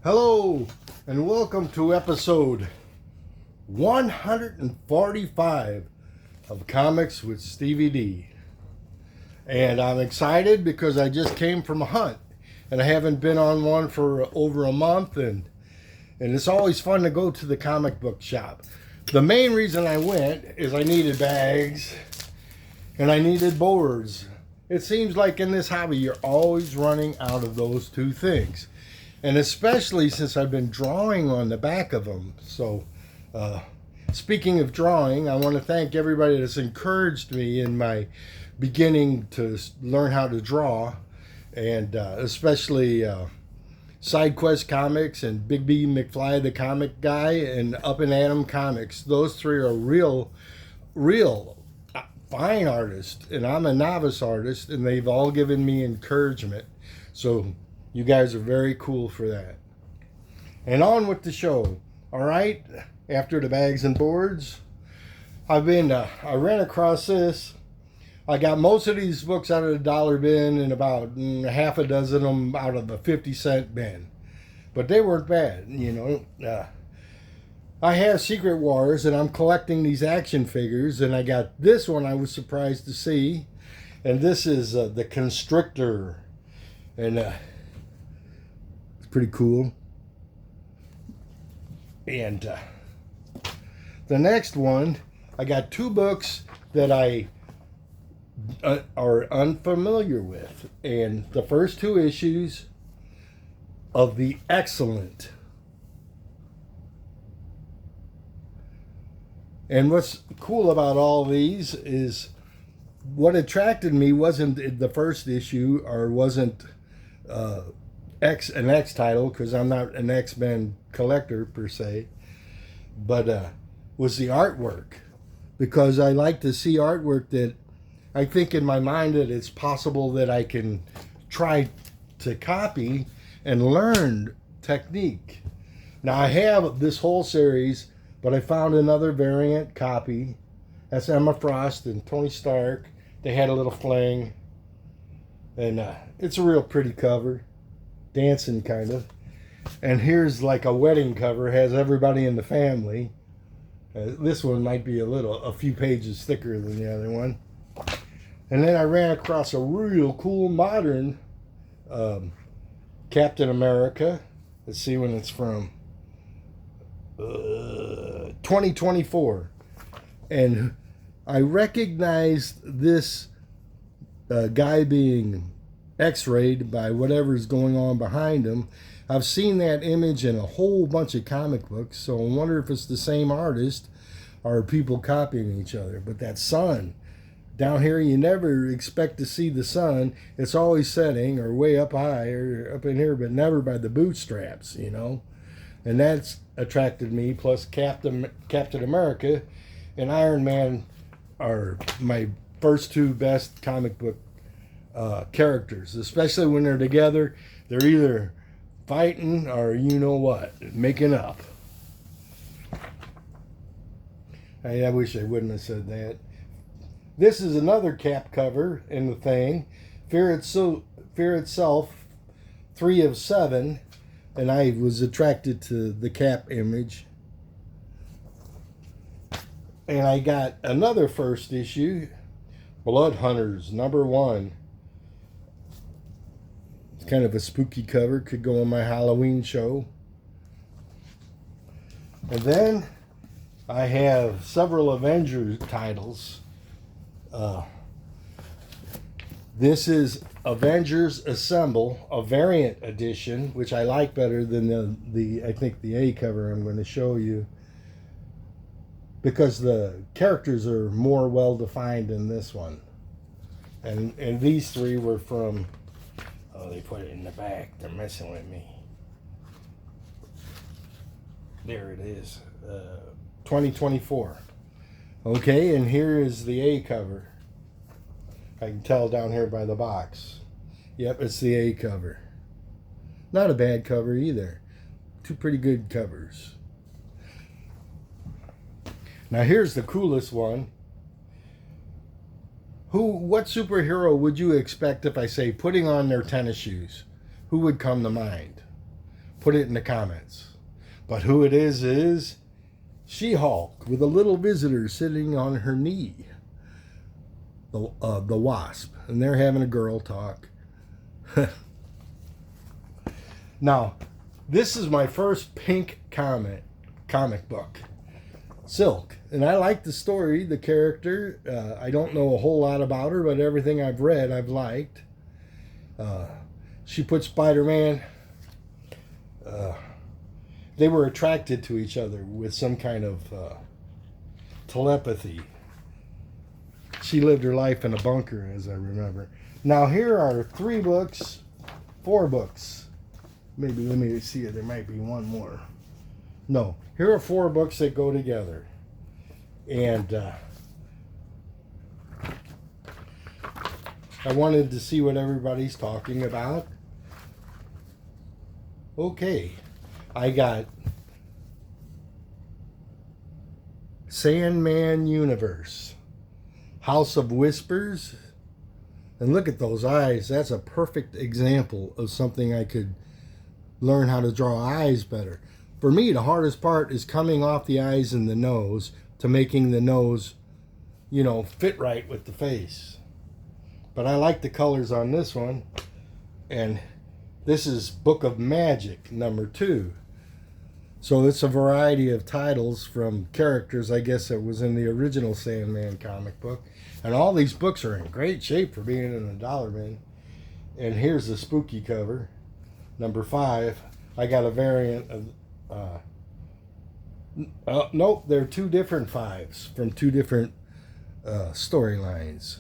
Hello, and welcome to episode 145 of Comics with Stevey D. And I'm excited because I just came from a hunt, and I haven't been on one for over a month, and it's always fun to go to the comic book shop. The main reason I went is I needed bags, and I needed boards. It seems like in this hobby, you're always running out of those two things. And especially since I've been drawing on the back of them. So, speaking of drawing, I want to thank everybody that's encouraged me in my beginning to learn how to draw. And especially SideQuest Comics and Big B McFly the Comic Guy and Up and Atom Comics. Those three are real fine artists. And I'm a novice artist, and they've all given me encouragement. So you guys are very cool for that. And on with the show. All right, after the bags and boards, I ran across this. I got most of these books out of the dollar bin and about half a dozen of them out of the 50-cent bin. But they weren't bad, you know. I have Secret Wars, and I'm collecting these action figures, and I got this one I was surprised to see. And this is the Constrictor. And pretty cool. And the next one, I got two books that I are unfamiliar with, and the first two issues of The Excellent. And what's cool about all these is what attracted me wasn't the first issue, or wasn't an X title, because I'm not an X-Men collector per se, but was the artwork, because I like to see artwork that I think in my mind that it's possible that I can try to copy and learn technique. Now I have this whole series, but I found another variant copy. That's Emma Frost and Tony Stark. They had a little fling, and it's a real pretty cover. Dancing kind of. And here's like a wedding cover, has everybody in the family. This one might be a few pages thicker than the other one. And then I ran across a real cool modern Captain America. Let's see when it's from. 2024. And I recognized this guy being X-rayed by whatever's going on behind him. I've seen that image in a whole bunch of comic books, so I wonder if it's the same artist or people copying each other. But that sun, down here you never expect to see the sun. It's always setting or way up high or up in here, but never by the bootstraps, you know. And that's attracted me, plus Captain America and Iron Man are my first two best comic book characters, especially when they're together. They're either fighting or you know what, making up. I wish I wouldn't have said that. This is another Cap cover in the thing. Fear Itself, 3 of 7, and I was attracted to the Cap image. And I got another first issue, Blood Hunters, number 1. Kind of a spooky cover, could go on my Halloween show. And then I have several Avengers titles. This is Avengers Assemble, a variant edition, which I like better than the I think the A cover I'm going to show you, because the characters are more well defined in this one. And these three were from Oh, they put it in the back. They're messing with me. There it is. 2024. Okay, and here is the A cover. I can tell down here by the box. Yep, it's the A cover. Not a bad cover either. Two pretty good covers. Now here's the coolest one. What superhero would you expect if I say putting on their tennis shoes? Who would come to mind? Put it in the comments. But who it is She-Hulk with a little visitor sitting on her knee. The Wasp. And they're having a girl talk. Now, this is my first pink comic book. Silk. And I like the story, the character. I don't know a whole lot about her, but everything I've read, I've liked. She put Spider-Man. They were attracted to each other with some kind of telepathy. She lived her life in a bunker, as I remember. Now, here are 4 books. Maybe, let me see it. There might be one more. No, here are 4 books that go together. And I wanted to see what everybody's talking about. Okay, I got Sandman Universe, House of Whispers. And look at those eyes. That's a perfect example of something I could learn how to draw eyes better. For me, the hardest part is coming off the eyes and the nose to making the nose, fit right with the face. But I like the colors on this one. And this is Book of Magic, number 2. So it's a variety of titles from characters, I guess, that was in the original Sandman comic book. And all these books are in great shape for being in a dollar bin. And here's the spooky cover, number 5. I got a variant of... nope, they're 2 different 5s from 2 different storylines.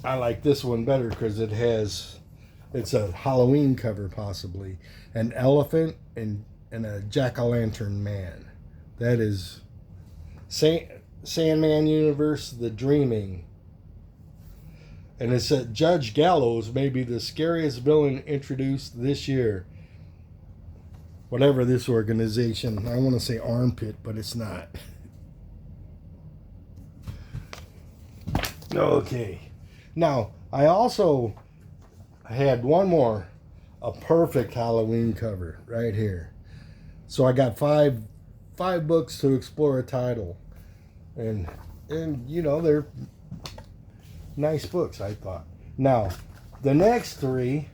I like this one better because it's a Halloween cover possibly. An elephant and a jack-o'-lantern man. That is Sandman Universe, The Dreaming. And it said Judge Gallows may be the scariest villain introduced this year. Whatever this organization, I want to say Armpit, but it's not. Okay. Now, I also had one more, a perfect Halloween cover right here. So I got five books to explore a title. And they're nice books, I thought. Now, the next 3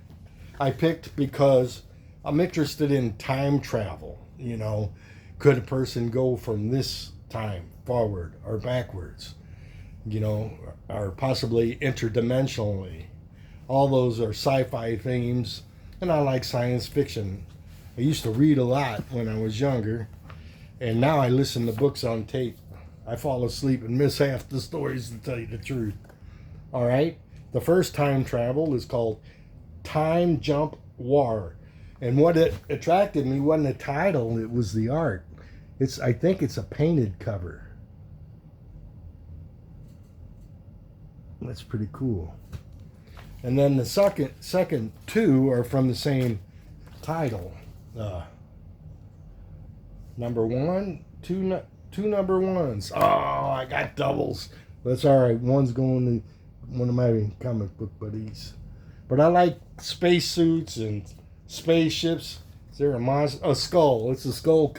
I picked because I'm interested in time travel. Could a person go from this time forward or backwards? Or possibly interdimensionally. All those are sci-fi themes, and I like science fiction. I used to read a lot when I was younger, and now I listen to books on tape. I fall asleep and miss half the stories, to tell you the truth. All right? The first time travel is called Time Jump War. And what it attracted me wasn't the title, it was the art. I think it's a painted cover. That's pretty cool. And then the second 2 are from the same title. Number 1, 2 number 1s. Oh, I got doubles. That's all right. One's going to one of my comic book buddies. But I like spacesuits and spaceships. Is there a skull? It's a skull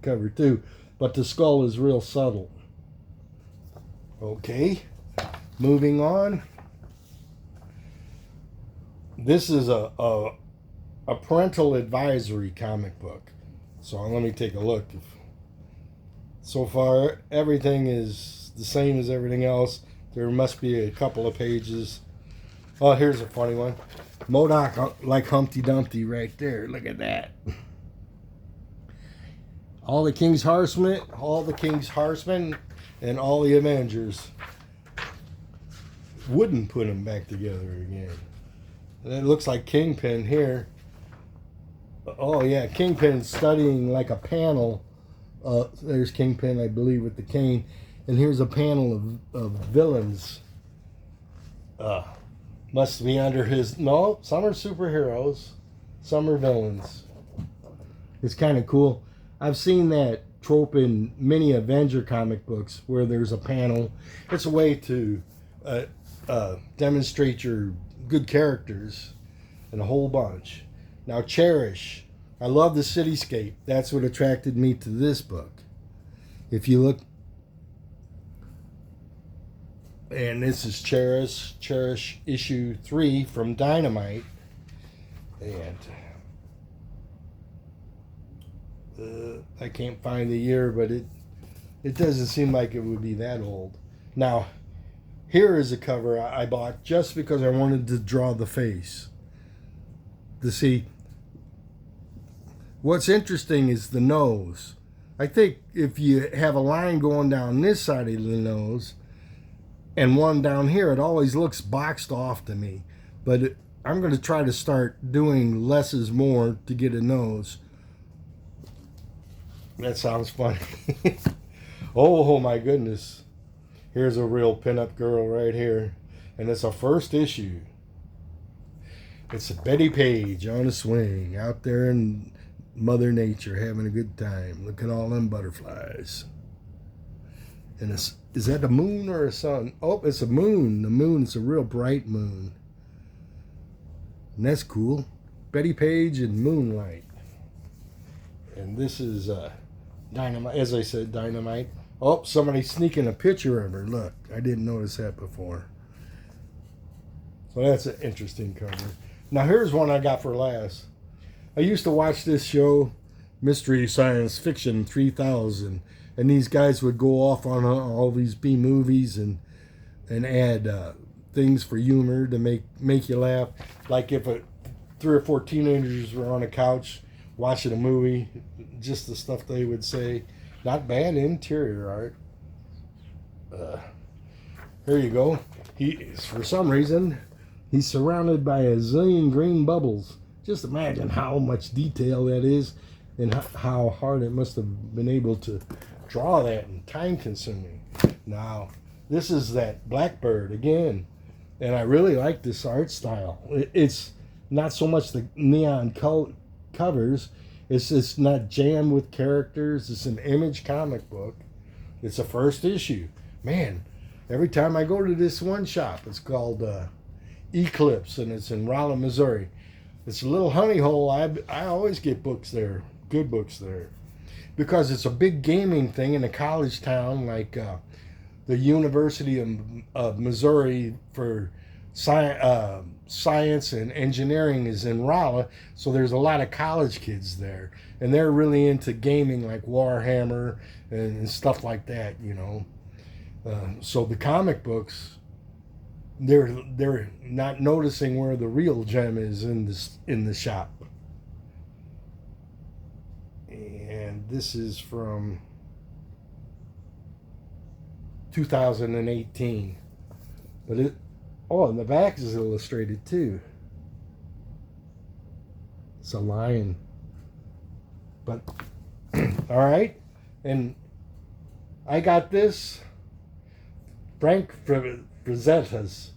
cover too, but the skull is real subtle. Okay, moving on. This is a parental advisory comic book. So let me take a look. So far, everything is the same as everything else. There must be a couple of pages. Oh, here's a funny one. MODOK like Humpty Dumpty right there. Look at that. All the King's Horsemen, and all the Avengers. wouldn't put them back together again. And it looks like Kingpin here. Oh yeah, Kingpin studying like a panel. There's Kingpin, I believe, with the cane. And here's a panel of villains. Must be under his... No, some are superheroes. Some are villains. It's kind of cool. I've seen that trope in many Avenger comic books where there's a panel. It's a way to demonstrate your good characters and a whole bunch. Now, Cherish. I love the cityscape. That's what attracted me to this book. If you look... And this is Cherish issue 3 from Dynamite. And I can't find the year, but it doesn't seem like it would be that old. Now, here is a cover I bought just because I wanted to draw the face. To see, what's interesting is the nose. I think if you have a line going down this side of the nose and one down here, it always looks boxed off to me. But I'm going to try to start doing less is more to get a nose. That sounds funny. Oh my goodness. Here's a real pinup girl right here. And it's a first issue. It's a Betty Page on a swing out there in Mother Nature having a good time. Look at all them butterflies. And is that a moon or a sun? Oh, it's a moon. The moon is a real bright moon. And that's cool. Betty Page and Moonlight. And this is Dynamite. As I said, Dynamite. Oh, somebody's sneaking a picture of her. Look, I didn't notice that before. So that's an interesting cover. Now here's one I got for last. I used to watch this show, Mystery Science Fiction 3000. And these guys would go off on all these B movies and add things for humor to make you laugh. Like if 3 or 4 teenagers were on a couch watching a movie, just the stuff they would say. Not bad interior art. Here you go. For some reason, he's surrounded by a zillion green bubbles. Just imagine how much detail that is and how hard it must have been able to draw that and time consuming. Now, this is that Blackbird again. And I really like this art style. It's not so much the neon covers. It's just not jammed with characters. It's an Image comic book. It's a first issue. Man, every time I go to this one shop, it's called Eclipse, and it's in Rolla, Missouri. It's a little honey hole. I always get books there, good books there, because it's a big gaming thing in a college town like the University of Missouri for science and engineering is in Rolla, so there's a lot of college kids there, and they're really into gaming like Warhammer and stuff like that, you know. So the comic books, they're not noticing where the real gem is in the shop. And this is from 2018, but and the back is illustrated too. It's a lion. But, all right. And I got this. Frank Frazetta's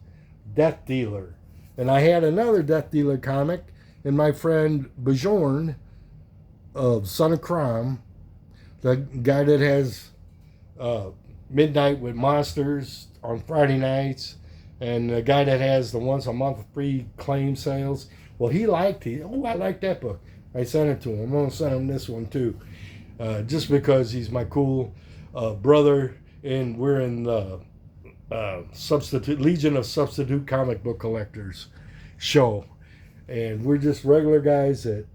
Death Dealer. And I had another Death Dealer comic, and my friend Bjorn of Son of Crom, the guy that has Midnight with Monsters on Friday nights, and the guy that has the once a month free claim sales. Well, he liked it. Oh, I like that book. I sent it to him. I'm going to send him this one too. Just because he's my cool brother, and we're in the Legion of Substitute Comic Book Collectors show. And we're just regular guys that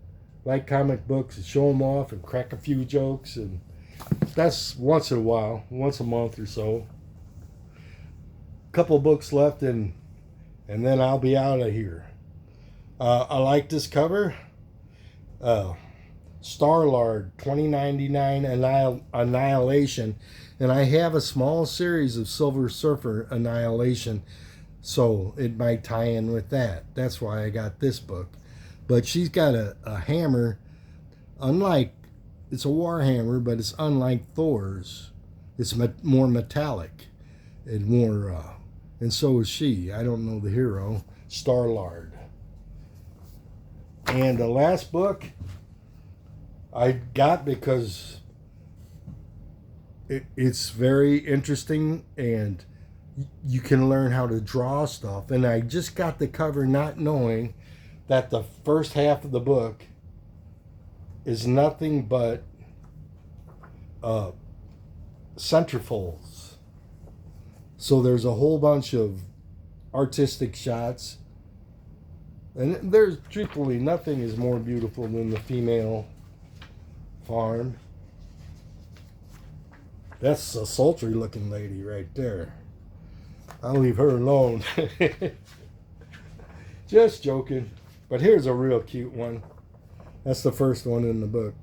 like comic books and show them off and crack a few jokes. And that's once in a while, once a month or so. Couple books left, and then I'll be out of here. I like this cover. Star-Lord 2099 Annihilation, and I have a small series of Silver Surfer Annihilation So it might tie in with that. That's why I got this book. But she's got a hammer, unlike, it's a war hammer, but it's unlike Thor's. It's more metallic and more, and so is she. I don't know the hero, Star-Lord. And the last book I got because it's very interesting and you can learn how to draw stuff. And I just got the cover not knowing that the first half of the book is nothing but centerfolds. So there's a whole bunch of artistic shots. And there's, truthfully, nothing is more beautiful than the female farm. That's a sultry looking lady right there. I'll leave her alone. Just joking. But here's a real cute one. That's the first one in the book.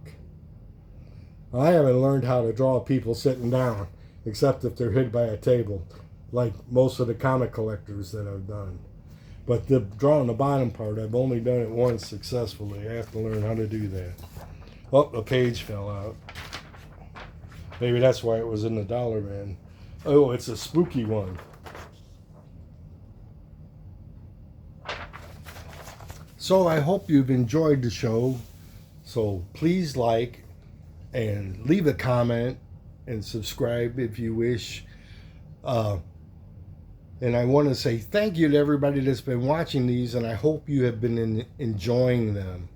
I haven't learned how to draw people sitting down, except if they're hid by a table, like most of the comic collectors that I've done. But the drawing the bottom part, I've only done it once successfully. I have to learn how to do that. Oh, a page fell out. Maybe that's why it was in the Dollar Man. Oh, it's a spooky one. So I hope you've enjoyed the show. So please like and leave a comment and subscribe if you wish. And I want to say thank you to everybody that's been watching these, and I hope you have been enjoying them.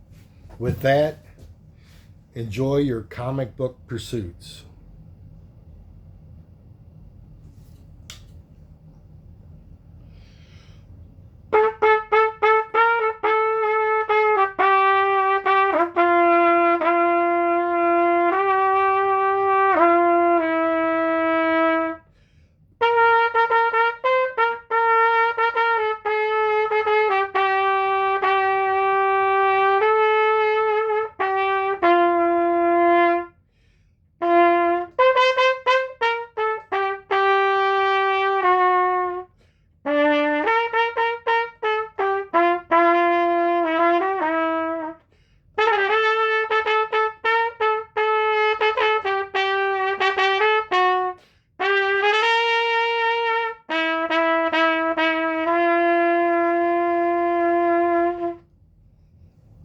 With that, enjoy your comic book pursuits.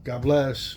God bless.